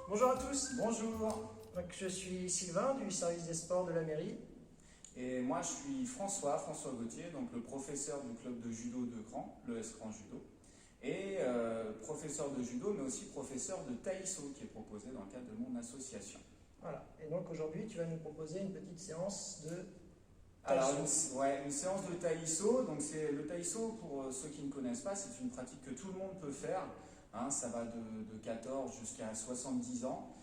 Bonjour à tous, Bonjour, donc, je suis Sylvain du service des sports de la mairie. et moi je suis François Gauthier, donc le professeur du club de judo de Cran, le S-Cran Judo, et professeur de judo, mais aussi professeur de taïso qui est proposé dans le cadre de mon association. Voilà, et donc aujourd'hui tu vas nous proposer une petite séance de Alors taïso. une séance de taïso, donc c'est le taïso pour ceux qui ne connaissent pas, c'est une pratique que tout le monde peut faire, hein, ça va de 14 jusqu'à 70 ans.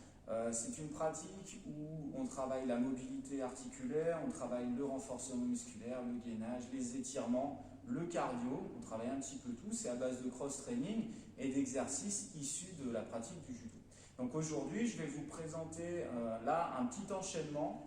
C'est une pratique où on travaille la mobilité articulaire, on travaille le renforcement musculaire, le gainage, les étirements, le cardio, on travaille un petit peu tout, c'est à base de cross-training et d'exercices issus de la pratique du judo. Donc aujourd'hui, je vais vous présenter là un petit enchaînement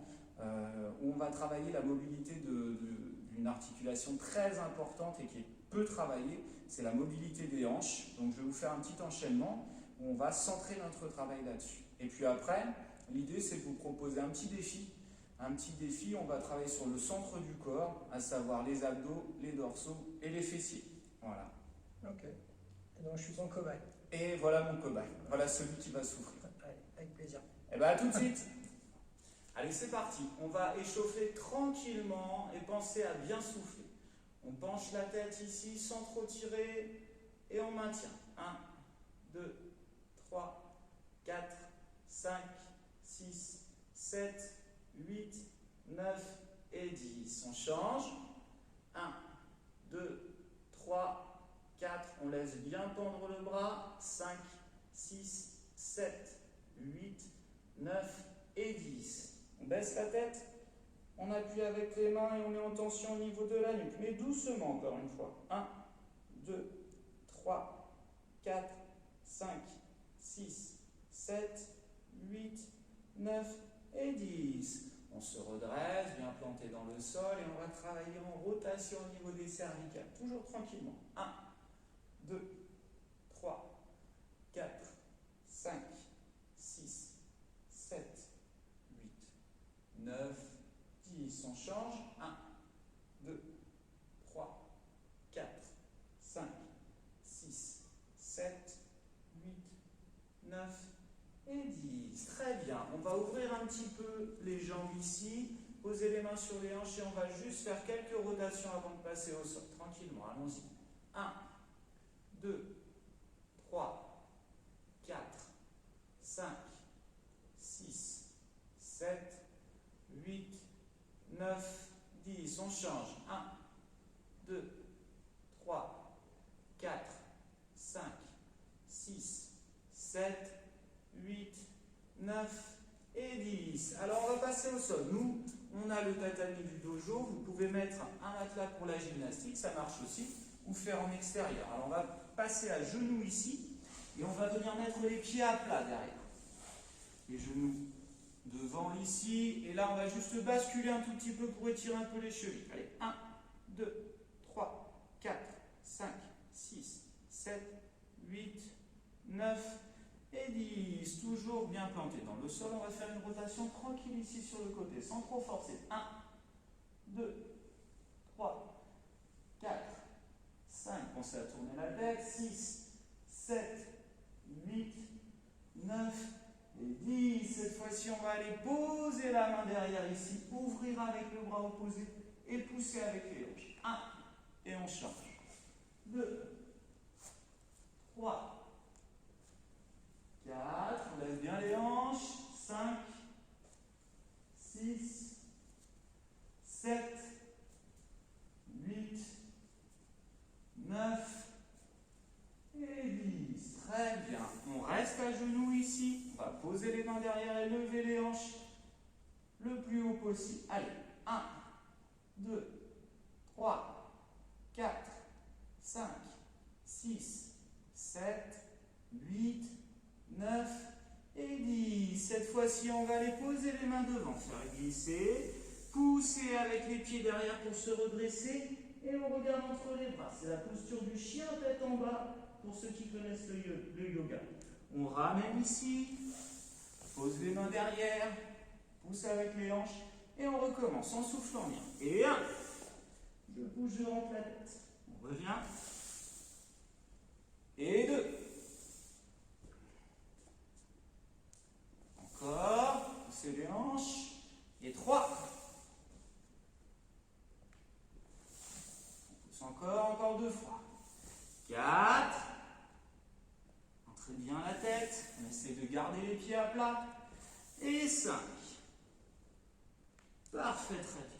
où on va travailler la mobilité d'une articulation très importante et qui est peu travaillée, c'est la mobilité des hanches. Donc je vais vous faire un petit enchaînement où on va centrer notre travail là-dessus. Et puis après, l'idée c'est de vous proposer un petit défi. Un petit défi, on va travailler sur le centre du corps, à savoir les abdos, les dorsaux et les fessiers. Voilà. Ok, et donc je suis ton cobaye. Et voilà mon cobaye. Voilà celui qui va souffrir. Allez, avec plaisir. Et bien à tout de suite. Allez, c'est parti. On va échauffer tranquillement et penser à bien souffler. On penche la tête ici sans trop tirer et on maintient. 1, 2, 3, 4, 5, 6, 7, 8, 9 et 10. On change. 1, 2, 3, 4. On laisse bien pendre le bras. 5, 6, 7, 8, 9 et 10. On baisse la tête, on appuie avec les mains et on met en tension au niveau de la nuque. Mais doucement encore une fois. 1, 2, 3, 4, 5, 6, 7, 8, 9 et 10. On se redresse, bien planté dans le sol et on va travailler en rotation au niveau des cervicales. Toujours tranquillement. 1, 2, 3, 4, 5, 6, 7, 8, 9, 10. On change. 1, 2, 3, 4, 5, 6, 7, 8, 9 et 10. Très bien. On va ouvrir un petit peu les jambes ici, poser les mains sur les hanches et on va juste faire quelques rotations avant de passer au sol. Tranquillement, allons-y. 1, 2, 3, 4, 5, 6, 7, 8, 9, 10. On change. 1, 2, 3, 4, 5, 6, 7, 8, 9 et 10. Alors on va passer au sol. Nous, on a le tatami du dojo. Vous pouvez mettre un matelas pour la gymnastique, ça marche aussi, ou faire en extérieur. Alors on va passer à genoux ici et on va venir mettre les pieds à plat derrière. Les genoux devant ici, et là on va juste basculer un tout petit peu pour étirer un peu les chevilles. Allez, 1, 2, 3, 4, 5, 6, 7, 8, 9 et 10. Toujours bien planté dans le sol. On va faire une rotation tranquille ici sur le côté, sans trop forcer. 1, 2, 3, 4, 5. Pensez à tourner la tête. 6, 7, 8, 9 et 10. Cette fois-ci, on va aller poser la main derrière ici, ouvrir avec le bras opposé et pousser avec les hanches. 1, et on change. 2, 3, 4, on laisse bien les hanches. 5, 6, 7, 8, 9 et 10. Très bien. On reste à genoux ici. On va poser les mains derrière et lever les hanches le plus haut possible. Allez, 1, 2, 3, 4, 5, 6, 7, 8, 9 et 10. Cette fois-ci, on va aller poser les mains devant, faire glisser, pousser avec les pieds derrière pour se redresser et on regarde entre les bras. C'est la posture du chien tête en bas pour ceux qui connaissent le yoga. On ramène ici, pose les mains derrière, pousse avec les hanches et on recommence en soufflant bien. Et 1, je bouge, je rentre la tête. On revient. Et 2. 4. Entrez bien la tête. On essaie de garder les pieds à plat. Et 5. Parfait, très bien.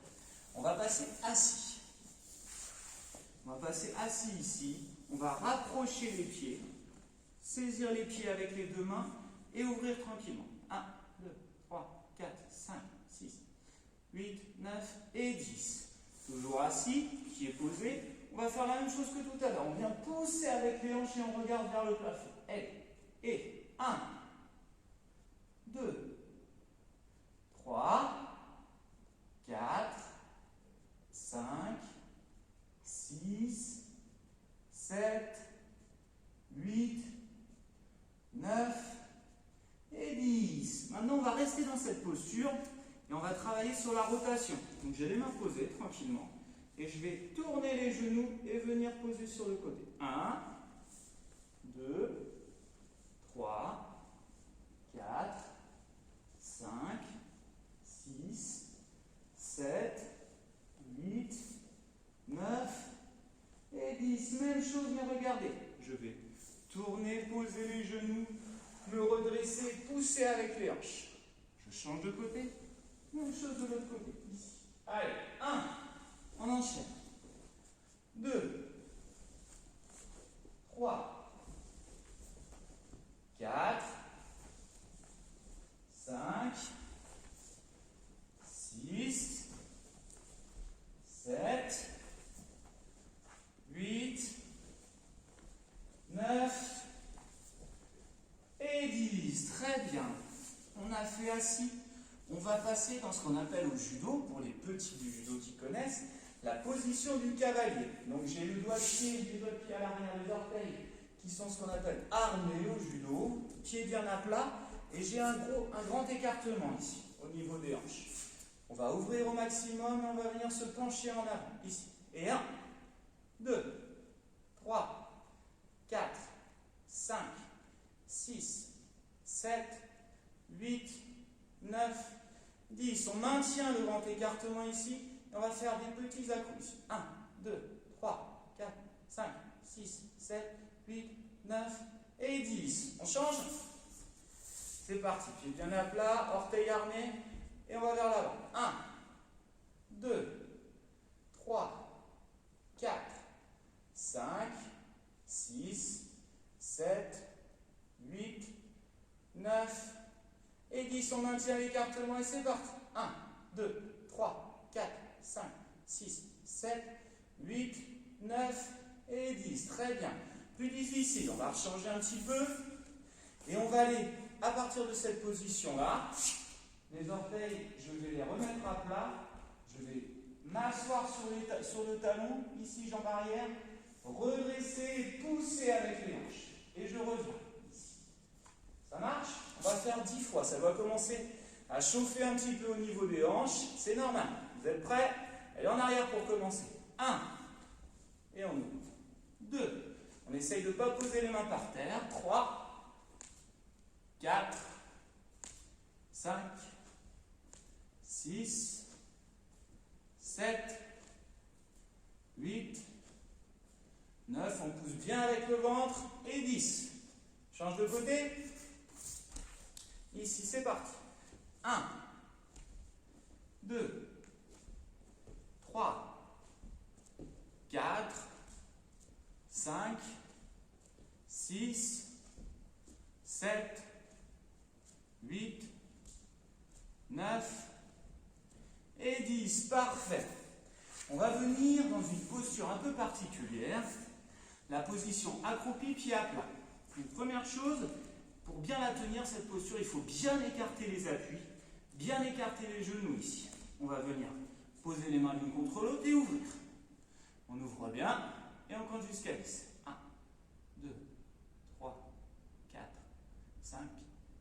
On va passer assis. On va passer assis ici. On va rapprocher les pieds. Saisir les pieds avec les deux mains et ouvrir tranquillement. 1, 2, 3, 4, 5, 6, 8, 9 et 10. Toujours assis, pieds posés. On va faire la même chose que tout à l'heure. On vient pousser avec les hanches et on regarde vers le plafond. Et 1, 2, 3, 4, 5, 6, 7, 8, 9 et 10. Maintenant, on va rester dans cette posture et on va travailler sur la rotation. Donc, j'ai les mains posées tranquillement et je vais tourner les genoux et venir poser sur le côté. 1, 2, 3, 4, 5, 6, 7, 8, 9 et 10. Même chose, mais regardez. Je vais tourner, poser les genoux, me redresser, pousser avec les hanches. Je change de côté. Même chose de l'autre côté. Ici. Allez, 1. On enchaîne. 2. 3. 4. 5. 6. 7. 8. 9 et 10. Très bien. On a fait assis. On va passer dans ce qu'on appelle au judo, pour les petits du judo qui connaissent, la position du cavalier. Donc j'ai le doigt de pied, les doigts de pied à l'arrière, les orteils, qui sont ce qu'on appelle armés au judo, pieds bien à plat, et j'ai un grand écartement ici, au niveau des hanches. On va ouvrir au maximum et on va venir se pencher en avant, ici. Et 1, 2, 3, 4, 5, 6, 7, 8, 9, 10. On maintient le grand écartement ici. Et on va faire des petits à-coups ici. 1, 2, 3, 4, 5, 6, 7, 8, 9 et 10. On change. C'est parti. Pieds bien à plat, orteils armés. Et on va vers l'avant. 1, 2, 3, 4, 5, 6, 7, 8, 9 et 10. On maintient l'écartement et c'est parti. 1, 2, 3, 4, 5, 6, 7, 8, 9 et 10. Très bien. Plus difficile. On va changer un petit peu. Et on va aller à partir de cette position-là. Les orteils, je vais les remettre à plat. Je vais m'asseoir sur le talon. Ici, jambe arrière. Redresser et pousser avec les hanches. Et je reviens. Ici. Ça marche? On va faire 10 fois. Ça va commencer à chauffer un petit peu au niveau des hanches. C'est normal. Vous êtes prêts? Allez en arrière pour commencer. 1. Et on ouvre. 2. On essaye de ne pas poser les mains par terre. 3. 4. 5. 6. 7. 8. 9. On pousse bien avec le ventre. Et 10. Change de côté. Ici, c'est parti. 1, 2, 3, 4, 5, 6, 7, 8, 9 et 10. Parfait. On va venir dans une posture un peu particulière, la position accroupie, pied à plat. Une première chose, pour bien la tenir, cette posture, il faut bien écarter les appuis, bien écarter les genoux ici. On va venir poser les mains l'une contre l'autre et ouvrir. On ouvre bien et on compte jusqu'à 10. 1, 2, 3, 4, 5,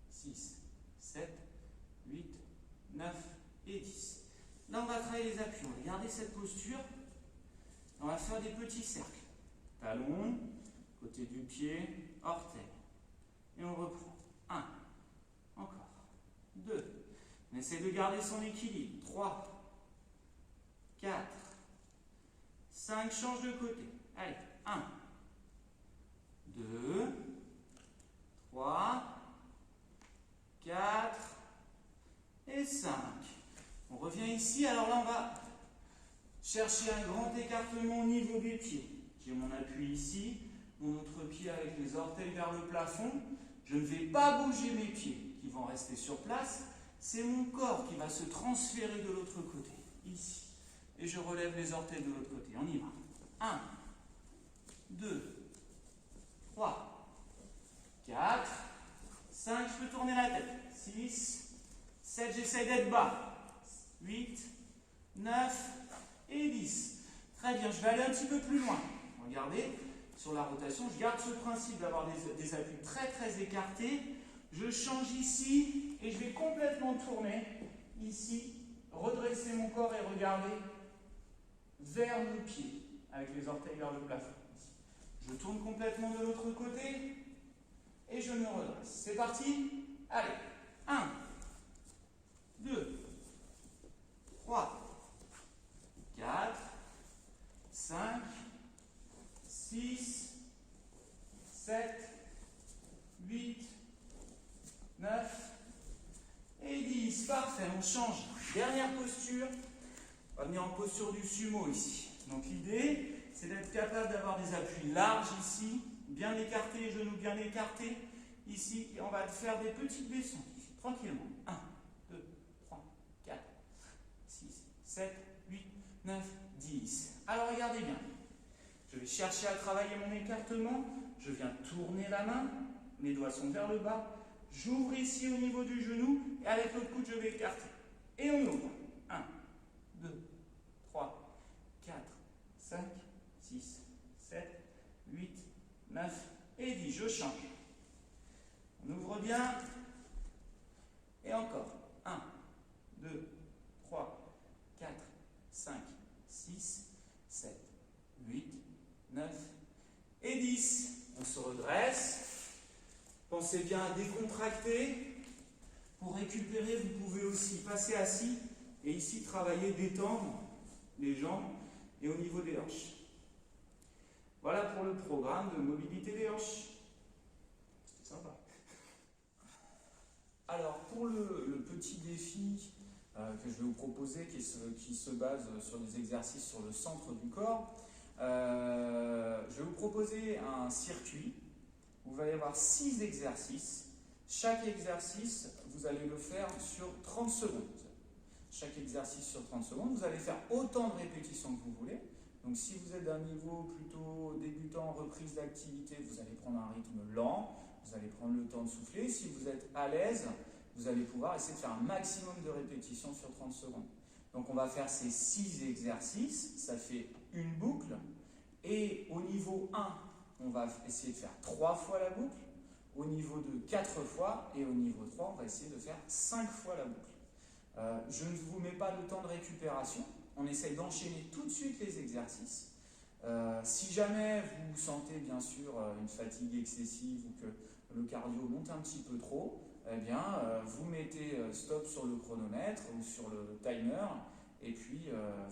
6, 7, 8, 9 et 10. Là, on va travailler les appuis. On va garder cette posture. On va faire des petits cercles. Talon, côté du pied, orteil. Et on reprend. 1. Encore. 2. On essaie de garder son équilibre. 3. 4. 5. Change de côté. Allez. 1. ici. Alors là, on va chercher un grand écartement au niveau des pieds. J'ai mon appui ici, mon autre pied avec les orteils vers le plafond. Je ne vais pas bouger mes pieds qui vont rester sur place. C'est mon corps qui va se transférer de l'autre côté, ici. Et je relève les orteils de l'autre côté. On y va. 1, 2, 3, 4, 5, je peux tourner la tête. 6, 7, j'essaie d'être bas. 8, 9 et 10. Très bien, je vais aller un petit peu plus loin. Regardez, sur la rotation, je garde ce principe d'avoir des appuis très très écartés. Je change ici et je vais complètement tourner ici, redresser mon corps et regarder vers mes pieds, avec les orteils vers le plafond. Je tourne complètement de l'autre côté et je me redresse. C'est parti. Allez, 1, 2, 3, 4, 5, 6, 7, 8, 9 et 10. Parfait, on change. Dernière posture. On va venir en posture du sumo ici. Donc l'idée, c'est d'être capable d'avoir des appuis larges ici, bien écartés, les genoux bien écartés ici, et on va faire des petites descentes ici, tranquillement. 1, 2, 3, 4, 6, 7, 8, 9, 10. Alors regardez bien. Je vais chercher à travailler mon écartement. Je viens tourner la main. Mes doigts sont vers le bas. J'ouvre ici au niveau du genou. Et avec l'autre coude, je vais écarter. Et on ouvre. 1, 2, 3, 4, 5, 6, 7, 8, 9 et 10. Je change. On ouvre bien. Et encore. 1, 2, 3, 4, 5, 6, 7, 8, 9 et 10. On se redresse. Pensez bien à décontracter. Pour récupérer, vous pouvez aussi passer assis et ici travailler, détendre les jambes et au niveau des hanches. Voilà pour le programme de mobilité des hanches. C'est sympa. Alors, pour le petit défi que je vais vous proposer, qui se base sur des exercices sur le centre du corps, je vais vous proposer un circuit où il va y avoir 6 exercices. Chaque exercice, vous allez le faire sur 30 secondes. Chaque exercice sur 30 secondes, vous allez faire autant de répétitions que vous voulez. Donc si vous êtes d'un niveau plutôt débutant, reprise d'activité, vous allez prendre un rythme lent, vous allez prendre le temps de souffler. Si vous êtes à l'aise, vous allez pouvoir essayer de faire un maximum de répétitions sur 30 secondes. Donc on va faire ces 6 exercices, ça fait une boucle. Et au niveau 1, on va essayer de faire 3 fois la boucle. Au niveau 2, 4 fois. Et au niveau 3, on va essayer de faire 5 fois la boucle. Je ne vous mets pas de temps de récupération. On essaye d'enchaîner tout de suite les exercices. Si jamais vous sentez bien sûr une fatigue excessive ou que le cardio monte un petit peu trop, eh bien, vous mettez stop sur le chronomètre ou sur le timer et puis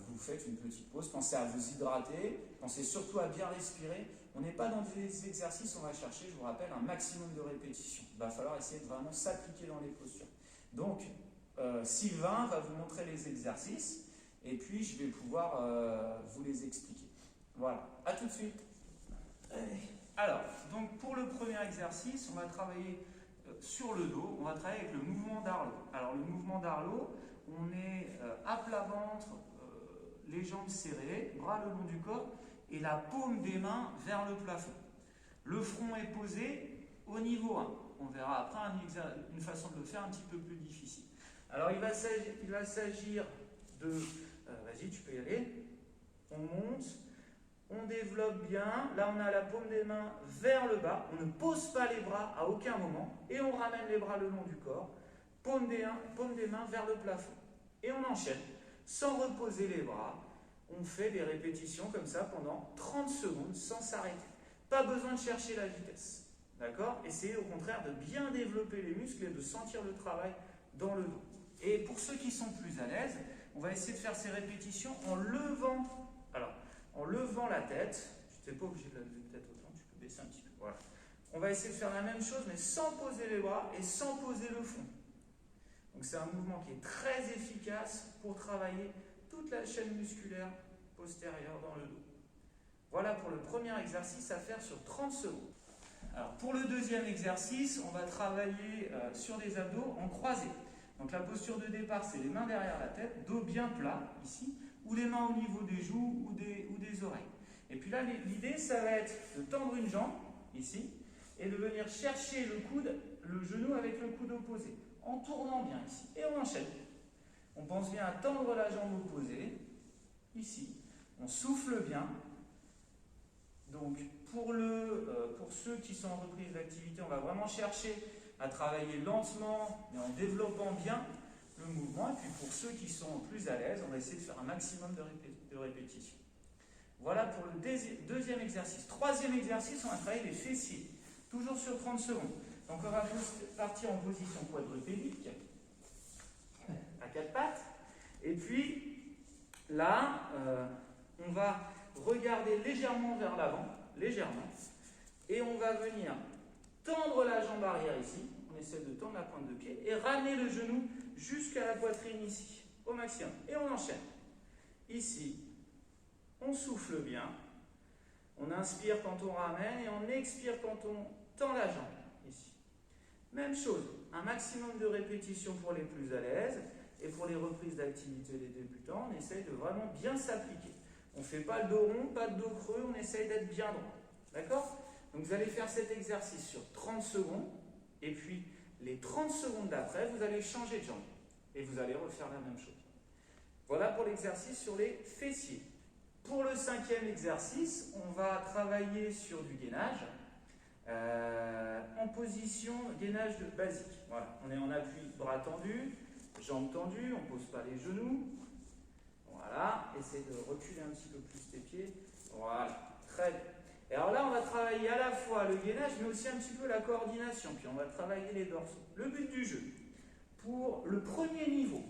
vous faites une petite pause. Pensez à vous hydrater, pensez surtout à bien respirer. On n'est pas dans des exercices, on va chercher, je vous rappelle, un maximum de répétitions. Il va falloir essayer de vraiment s'appliquer dans les postures. Donc, Sylvain va vous montrer les exercices et puis je vais pouvoir vous les expliquer. Voilà, à tout de suite. Alors, donc pour le premier exercice, on va travailler sur le dos, on va travailler avec le mouvement d'Arlo. Alors le mouvement d'Arlo, on est à plat ventre, les jambes serrées, bras le long du corps et la paume des mains vers le plafond. Le front est posé au niveau 1. On verra après une façon de le faire un petit peu plus difficile. Alors il va s'agir de... vas-y, tu peux y aller. On monte, on développe bien. Là, on a la paume des mains vers le bas. On ne pose pas les bras à aucun moment. Et on ramène les bras le long du corps. Paume des mains vers le plafond. Et on enchaîne. Sans reposer les bras, on fait des répétitions comme ça pendant 30 secondes sans s'arrêter. Pas besoin de chercher la vitesse. D'accord? Essayez au contraire de bien développer les muscles et de sentir le travail dans le dos. Et pour ceux qui sont plus à l'aise, on va essayer de faire ces répétitions en levant la tête. Tu n'es pas obligé de la lever peut-être autant, tu peux baisser un petit peu. Voilà. On va essayer de faire la même chose, mais sans poser les bras et sans poser le front. Donc c'est un mouvement qui est très efficace pour travailler toute la chaîne musculaire postérieure dans le dos. Voilà pour le premier exercice à faire sur 30 secondes. Alors pour le deuxième exercice, on va travailler sur des abdos en croisé. Donc la posture de départ, c'est les mains derrière la tête, dos bien plat ici, ou les mains au niveau des joues ou des oreilles. Et puis là, l'idée, ça va être de tendre une jambe ici et de venir chercher le genou avec le coude opposé, en tournant bien ici. Et on enchaîne. On pense bien à tendre la jambe opposée, ici. On souffle bien. Donc, pour ceux qui sont en reprise d'activité, on va vraiment chercher à travailler lentement, mais en développant bien le mouvement. Et puis, pour ceux qui sont plus à l'aise, on va essayer de faire un maximum de répétitions. Voilà pour le deuxième exercice. Troisième exercice, on va travailler les fessiers. Toujours sur 30 secondes. Donc, on va partir en position quadrupédique, à quatre pattes. Et puis, là, on va regarder légèrement vers l'avant, légèrement, et on va venir tendre la jambe arrière ici, on essaie de tendre la pointe de pied, et ramener le genou jusqu'à la poitrine ici, au maximum, et on enchaîne. Ici, on souffle bien, on inspire quand on ramène, et on expire quand on tend la jambe, ici. Même chose, un maximum de répétitions pour les plus à l'aise, et pour les reprises d'activité des débutants, on essaye de vraiment bien s'appliquer. On ne fait pas le dos rond, pas de dos creux, on essaye d'être bien droit. D'accord? Donc vous allez faire cet exercice sur 30 secondes, et puis les 30 secondes d'après, vous allez changer de jambe. Et vous allez refaire la même chose. Voilà pour l'exercice sur les fessiers. Pour le cinquième exercice, on va travailler sur du gainage, en position gainage basique. Voilà, on est en appui, bras tendus, jambes tendues, on ne pose pas les genoux. Voilà, essaie de reculer un petit peu plus tes pieds. Voilà, très bien. Et alors là, on va travailler à la fois le gainage, mais aussi un petit peu la coordination. Puis on va travailler les dorsaux. Le but du jeu, pour le premier niveau,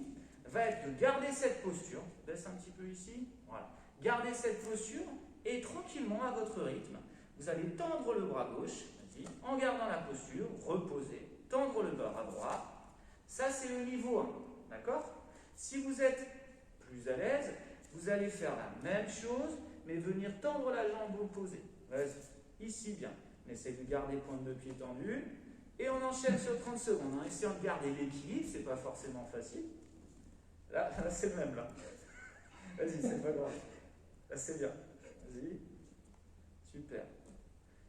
va être de garder cette posture. Baisse un petit peu ici. Voilà. Gardez cette posture et tranquillement, à votre rythme, vous allez tendre le bras gauche, en gardant la posture, reposer, tendre le bras droit. Ça, c'est le niveau 1. D'accord? Si vous êtes plus à l'aise, vous allez faire la même chose, mais venir tendre la jambe opposée. Vas-y, ici bien. On essaie de garder pointe de pied tendue, et on enchaîne sur 30 secondes, en essayant de garder l'équilibre, c'est pas forcément facile. Là c'est le même, là. Vas-y, c'est pas grave. Là, c'est bien. Vas-y. Super.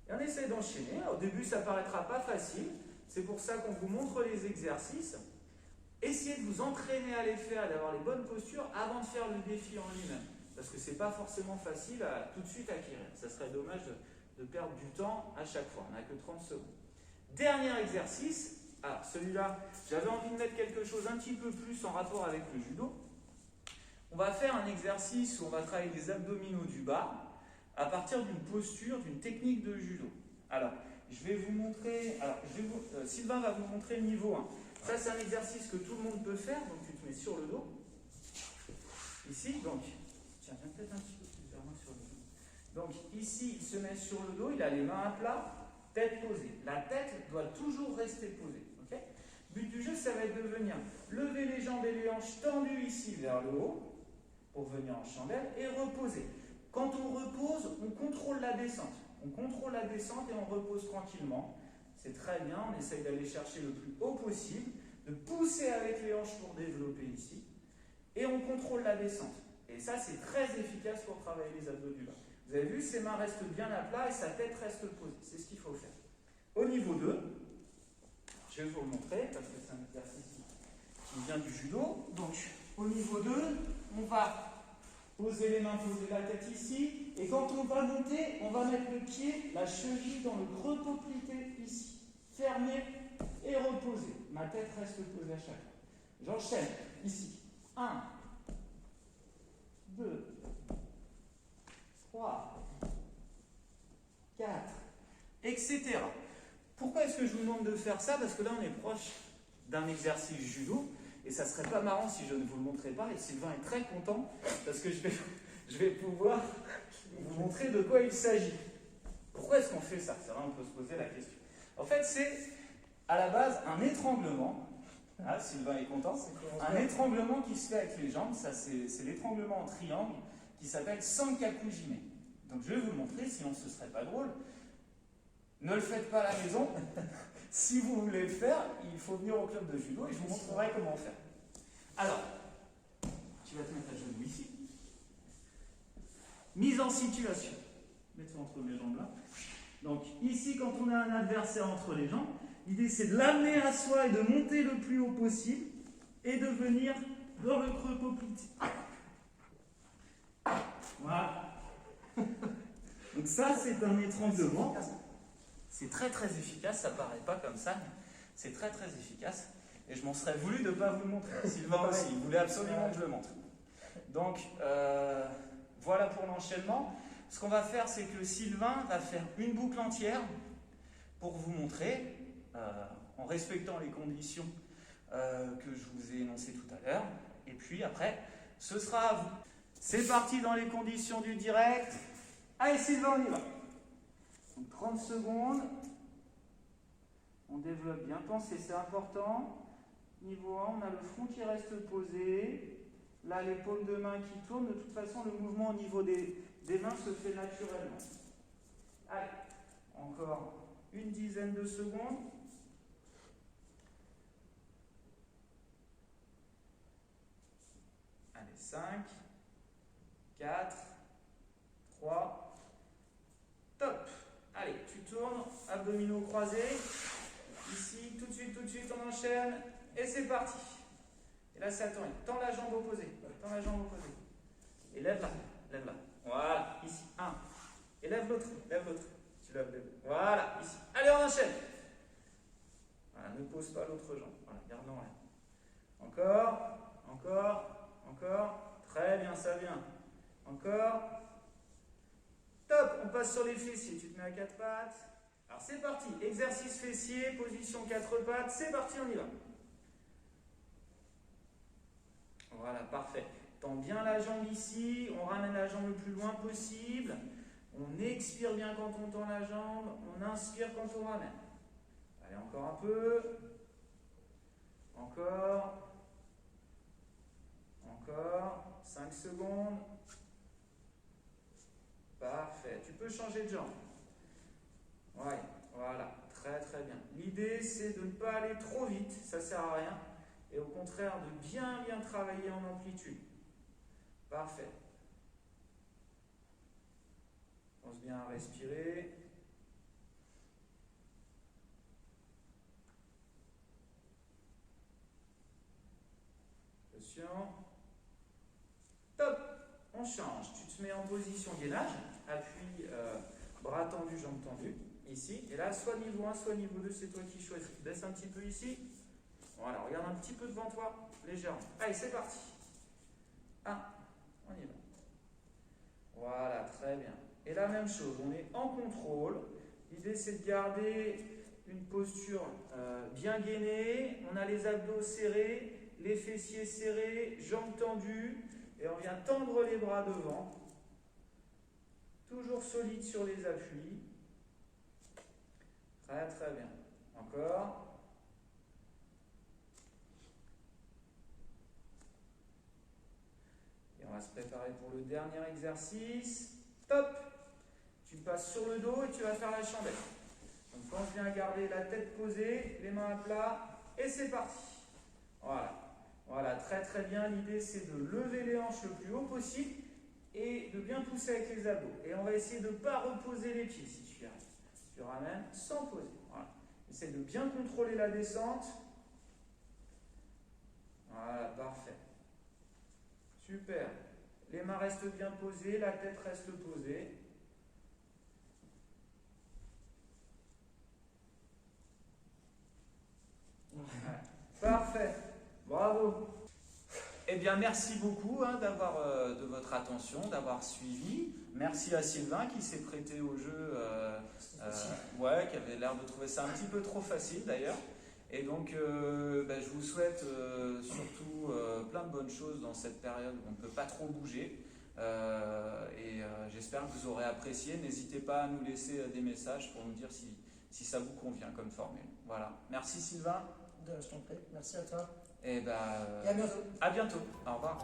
Et on essaie d'enchaîner. Au début, ça paraîtra pas facile. C'est pour ça qu'on vous montre les exercices. Essayez de vous entraîner à les faire et d'avoir les bonnes postures avant de faire le défi en lui-même. Parce que ce n'est pas forcément facile à tout de suite acquérir. Ça serait dommage de perdre du temps à chaque fois. On n'a que 30 secondes. Dernier exercice. Alors celui-là, j'avais envie de mettre quelque chose un petit peu plus en rapport avec le judo. On va faire un exercice où on va travailler les abdominaux du bas à partir d'une posture, d'une technique de judo. Alors, je vais vous montrer. Alors, Sylvain va vous montrer le niveau 1. Ça, c'est un exercice que tout le monde peut faire. Donc, tu te mets sur le dos. Ici, donc, tiens, viens peut-être un petit peu plus vers moi sur le dos. Donc, ici, il se met sur le dos. Il a les mains à plat, tête posée. La tête doit toujours rester posée. Okay? Le but du jeu, ça va être de venir lever les jambes et les hanches tendues ici vers le haut pour venir en chandelle et reposer. Quand on repose, on contrôle la descente. On contrôle la descente et on repose tranquillement. C'est très bien, on essaye d'aller chercher le plus haut possible, de pousser avec les hanches pour développer ici, et on contrôle la descente. Et ça, c'est très efficace pour travailler les abdos du bas. Vous avez vu, ses mains restent bien à plat et sa tête reste posée. C'est ce qu'il faut faire. Au niveau 2, je vais vous le montrer, parce que c'est un exercice qui vient du judo. Donc, au niveau 2, on va poser les mains, poser la tête ici, et quand on va monter, on va mettre le pied, la cheville dans le creux poplité ici. Fermer et reposer. Ma tête reste posée à chaque fois. J'enchaîne ici. 1, 2, 3, 4, etc. Pourquoi est-ce que je vous demande de faire ça? Parce que là, on est proche d'un exercice judo. Et ça ne serait pas marrant si je ne vous le montrais pas. Et Sylvain est très content parce que je vais pouvoir vous montrer de quoi il s'agit. Pourquoi est-ce qu'on fait ça? C'est vrai, on peut se poser la question. En fait, c'est à la base un étranglement Ah, Sylvain est content. Ça Un commence bien. étranglement qui se fait avec les jambes, ça c'est l'étranglement en triangle qui s'appelle Sankaku Jime. Donc je vais vous le montrer, sinon ce ne serait pas drôle. Ne le faites pas à la maison. Si vous voulez le faire, il faut venir au club de judo et je vous montrerai comment faire. Alors, tu vas te mettre à genoux ici. Mise en situation. Mets-toi entre mes jambes là. Donc ici, quand on a un adversaire entre les jambes, l'idée c'est de l'amener à soi et de monter le plus haut possible et de venir dans le creux poplité. Voilà. Donc ça, c'est un étranglement. C'est très très efficace, ça paraît pas comme ça, mais c'est très très efficace. Et je m'en serais voulu de ne pas vous le montrer. Sylvain aussi, il voulait absolument que je le montre. Donc voilà pour l'enchaînement. Ce qu'on va faire, c'est que Sylvain va faire une boucle entière pour vous montrer, en respectant les conditions que je vous ai énoncées tout à l'heure. Et puis après, ce sera à vous. C'est parti dans les conditions du direct. Allez Sylvain, on y va. Donc 30 secondes. On développe bien. Pensez, c'est important. Niveau 1, on a le front qui reste posé. Là, les paumes de main qui tournent. De toute façon, le mouvement au niveau des mains se fait naturellement. Allez, encore une dizaine de secondes. Allez, 5, 4, 3, top. Allez, tu tournes, abdominaux croisés. Ici, tout de suite, on enchaîne. Et c'est parti. Et là, ça tourne. Tends la jambe opposée. Tends la jambe opposée. Et lève-la. Lève-la. Voilà, ici. 1. Et lève l'autre. Lève l'autre. Tu lèves l'autre. Voilà, ici. Allez, on enchaîne. Voilà, ne pose pas l'autre jambe. Voilà, garde en l'air. Encore. Encore. Encore. Très bien, ça vient. Encore. Top, on passe sur les fessiers. Tu te mets à 4 pattes. Alors c'est parti. Exercice fessier, position 4 pattes. C'est parti, on y va. Voilà, parfait. Tends bien la jambe ici. On ramène la jambe le plus loin possible. On expire bien quand on tend la jambe. On inspire quand on ramène. Allez, encore un peu. Encore. Encore. 5 secondes. Parfait. Tu peux changer de jambe. Ouais, voilà. Très très bien. L'idée, c'est de ne pas aller trop vite. Ça ne sert à rien. Et au contraire, de bien travailler en amplitude. Parfait. Pense bien à respirer. Attention. Top. On change. Tu te mets en position gainage. Appui, bras tendus, jambes tendues. Ici. Et là, soit niveau 1, soit niveau 2, c'est toi qui choisis. Baisse un petit peu ici. Voilà, regarde un petit peu devant toi, légèrement. Allez, c'est parti. 1, on y va. Voilà, très bien. Et la même chose, on est en contrôle. L'idée, c'est de garder une posture bien gainée. On a les abdos serrés, les fessiers serrés, jambes tendues. Et on vient tendre les bras devant. Toujours solide sur les appuis. Très, très bien. Encore. On va se préparer pour le dernier exercice. Top! Tu passes sur le dos et tu vas faire la chandelle. Donc pense bien à garder la tête posée, les mains à plat, et c'est parti. Voilà. Voilà, très très bien. L'idée c'est de lever les hanches le plus haut possible et de bien pousser avec les abdos. Et on va essayer de ne pas reposer les pieds si tu y arrives. Tu ramènes sans poser. Voilà. Essaye de bien contrôler la descente. Voilà, parfait. Super. Les mains restent bien posées, la tête reste posée. Parfait. Bravo. Eh bien, merci beaucoup de votre attention, d'avoir suivi. Merci à Sylvain qui s'est prêté au jeu, qui avait l'air de trouver ça un petit peu trop facile d'ailleurs. Et donc, je vous souhaite surtout plein de bonnes choses dans cette période où on ne peut pas trop bouger. J'espère que vous aurez apprécié. N'hésitez pas à nous laisser des messages pour nous dire si ça vous convient comme formule. Voilà. Merci Sylvain. Je t'en prie. Merci à toi. Et Et à bientôt. à bientôt. Au revoir.